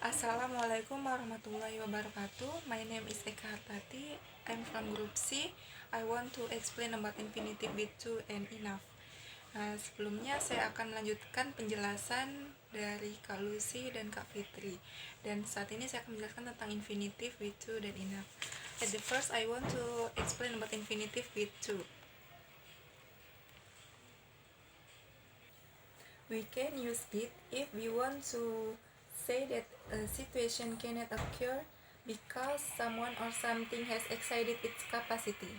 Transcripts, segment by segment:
Assalamualaikum warahmatullahi wabarakatuh. My name is Eka Hartati. I'm from Group C. I want to explain about infinitive with to and enough. Sebelumnya saya akan melanjutkan penjelasan dari Kak Lucy dan Kak Fitri. Dan saat ini saya akan menjelaskan tentang infinitive with to dan enough. At the first, I want to explain about infinitive with to. We can use it if we want to say that a situation cannot occur because someone or something has exceeded its capacity.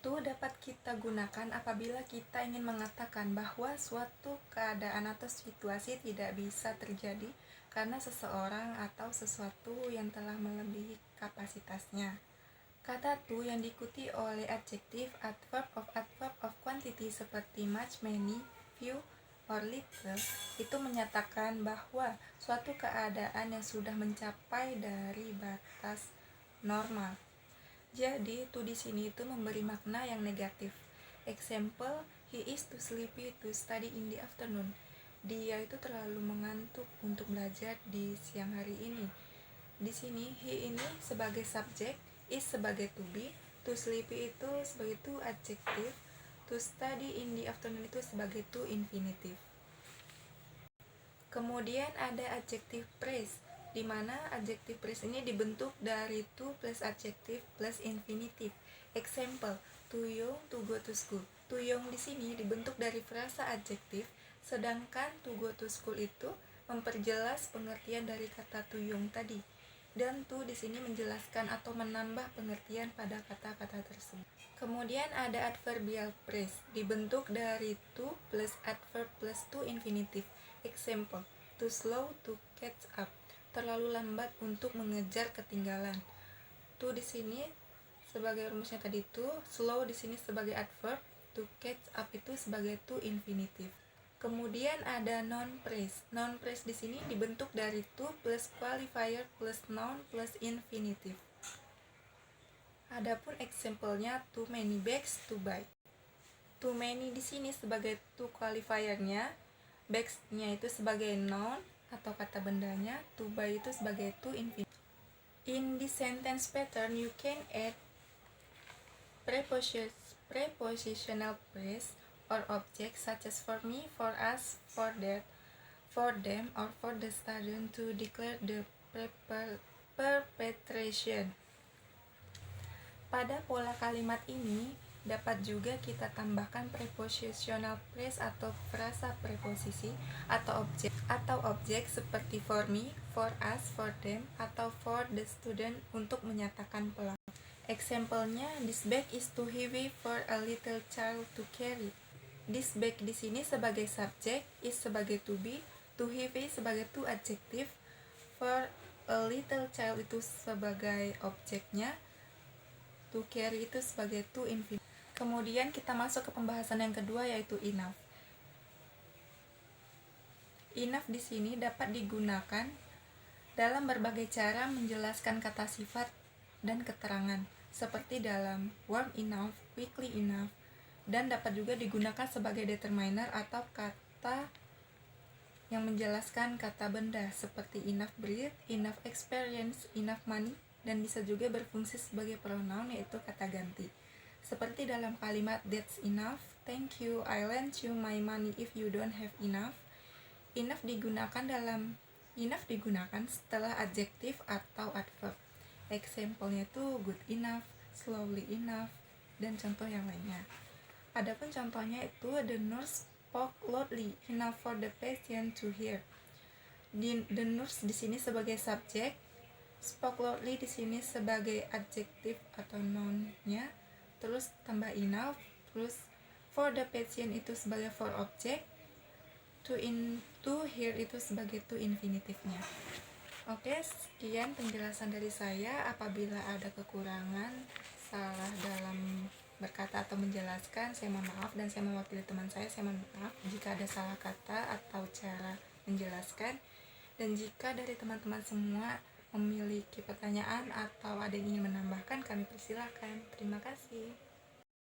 Itu dapat kita gunakan apabila kita ingin mengatakan bahwa suatu keadaan atau situasi tidak bisa terjadi karena seseorang atau sesuatu yang telah melebihi kapasitasnya. Kata to yang diikuti oleh adjektif, adverb of quantity seperti much, many, few, or little itu menyatakan bahwa suatu keadaan yang sudah mencapai dari batas normal. Jadi to di sini itu memberi makna yang negatif. Example, he is too sleepy to study in the afternoon. Dia itu terlalu mengantuk untuk belajar di siang hari ini. Di sini he ini sebagai subjek, is sebagai to be, to sleepy itu sebagai to adjektif, to study in the afternoon itu sebagai to infinitive. Kemudian ada adjective phrase, di mana adjective phrase ini dibentuk dari to plus adjective plus infinitive. Example, too young to go to school. Too young di sini dibentuk dari frasa adjektif, sedangkan to go to school itu memperjelas pengertian dari kata too young tadi. Dan to di sini menjelaskan atau menambah pengertian pada kata-kata tersebut. Kemudian ada adverbial phrase, dibentuk dari to plus adverb plus to infinitive. Example, too slow to catch up. Terlalu lambat untuk mengejar ketinggalan. To di sini sebagai rumusnya tadi to, slow di sini sebagai adverb, to catch up itu sebagai to infinitive. Kemudian ada noun phrase. Noun phrase di sini dibentuk dari to plus qualifier plus noun plus infinitive. Adapun example-nya too many bags to buy. Too many di sini sebagai to qualifiernya, bags-nya itu sebagai noun atau kata bendanya, to buy itu sebagai to infinitive. In this sentence pattern, you can add prepositional phrase or object such as for me, for us, for that, for them, or for the student to declare the perpetration. Pada pola kalimat ini dapat juga kita tambahkan prepositional phrase atau frasa preposisi atau objek seperti for me, for us, for them, atau for the student untuk menyatakan pelaku. Example-nya, this bag is too heavy for a little child to carry. This bag di sini sebagai subjek, is sebagai to be, too heavy sebagai to adjektif, for a little child itu sebagai objeknya, to carry itu sebagai to infinitive. Kemudian kita masuk ke pembahasan yang kedua yaitu enough. Enough di sini dapat digunakan dalam berbagai cara menjelaskan kata sifat dan keterangan, seperti dalam warm enough, quickly enough, dan dapat juga digunakan sebagai determiner atau kata yang menjelaskan kata benda, seperti enough breath, enough experience, enough money, dan bisa juga berfungsi sebagai pronoun yaitu kata ganti. Seperti dalam kalimat that's enough, thank you, I lend you my money if you don't have enough. Enough digunakan setelah adjektif atau adverb. Example-nya itu good enough, slowly enough, dan contoh yang lainnya. Adapun contohnya itu the nurse spoke loudly enough for the patient to hear. The nurse di sini sebagai subjek, spoke loudly di sini sebagai adjektif atau noun-nya, terus tambah enough, terus for the patient itu sebagai for object, to hear itu sebagai to infinitive-nya. Oke, sekian penjelasan dari saya. Apabila ada kekurangan, salah dalam berkata atau menjelaskan, saya mohon maaf, dan saya mewakili teman saya mohon maaf jika ada salah kata atau cara menjelaskan. Dan jika dari teman-teman semua memiliki pertanyaan atau ada yang ingin menambahkan, kami persilahkan. Terima kasih.